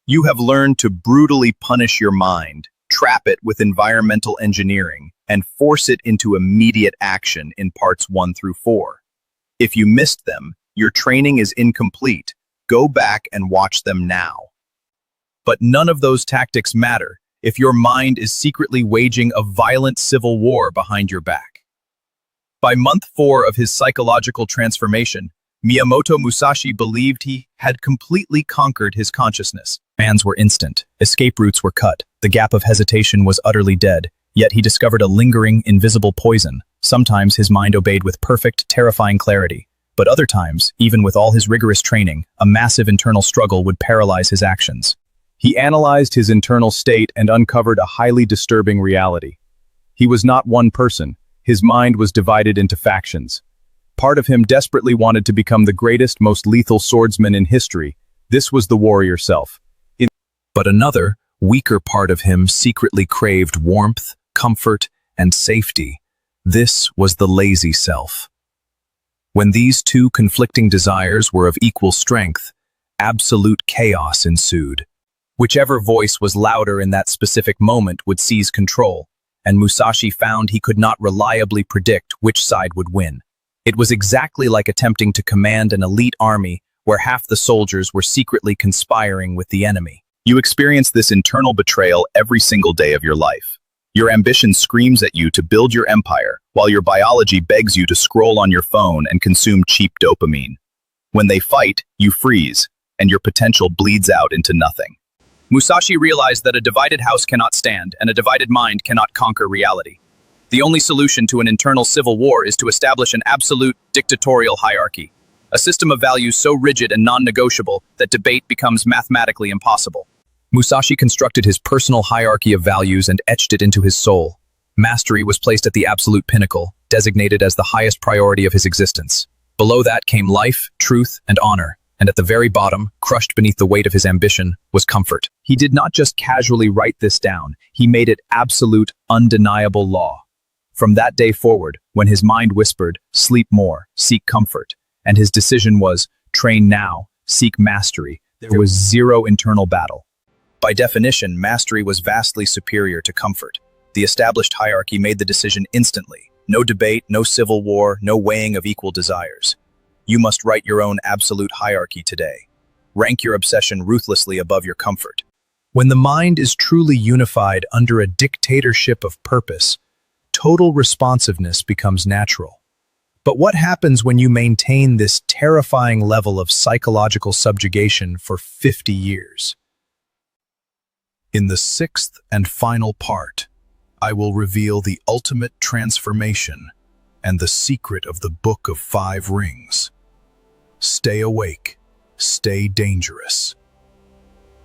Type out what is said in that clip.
You have learned to brutally punish your mind, trap it with environmental engineering, and force it into immediate action in parts 1 through 4. If you missed them, your training is incomplete. Go back and watch them now. But none of those tactics matter if your mind is secretly waging a violent civil war behind your back. By month 4 of his psychological transformation, Miyamoto Musashi believed he had completely conquered his consciousness. Plans were instant, escape routes were cut, the gap of hesitation was utterly dead, yet he discovered a lingering, invisible poison. Sometimes his mind obeyed with perfect, terrifying clarity, but other times, even with all his rigorous training, a massive internal struggle would paralyze his actions. He analyzed his internal state and uncovered a highly disturbing reality. He was not one person. His mind was divided into factions. Part of him desperately wanted to become the greatest, most lethal swordsman in history. This was the warrior self. But another, weaker part of him secretly craved warmth, comfort, and safety. This was the lazy self. When these two conflicting desires were of equal strength, absolute chaos ensued. Whichever voice was louder in that specific moment would seize control, and Musashi found he could not reliably predict which side would win. It was exactly like attempting to command an elite army where half the soldiers were secretly conspiring with the enemy. You experience this internal betrayal every single day of your life. Your ambition screams at you to build your empire, while your biology begs you to scroll on your phone and consume cheap dopamine. When they fight, you freeze, and your potential bleeds out into nothing. Musashi realized that a divided house cannot stand, and a divided mind cannot conquer reality. The only solution to an internal civil war is to establish an absolute dictatorial hierarchy, a system of values so rigid and non-negotiable that debate becomes mathematically impossible. Musashi constructed his personal hierarchy of values and etched it into his soul. Mastery was placed at the absolute pinnacle, designated as the highest priority of his existence. Below that came life, truth, and honor, and at the very bottom, crushed beneath the weight of his ambition, was comfort. He did not just casually write this down, he made it absolute, undeniable law. From that day forward, when his mind whispered, sleep more, seek comfort, and his decision was, train now, seek mastery, there was zero internal battle. By definition, mastery was vastly superior to comfort. The established hierarchy made the decision instantly. No debate, no civil war, no weighing of equal desires. You must write your own absolute hierarchy today. Rank your obsession ruthlessly above your comfort. When the mind is truly unified under a dictatorship of purpose, total responsiveness becomes natural. But what happens when you maintain this terrifying level of psychological subjugation for 50 years? In the 6th and final part, I will reveal the ultimate transformation and the secret of the Book of 5 Rings. Stay awake, stay dangerous.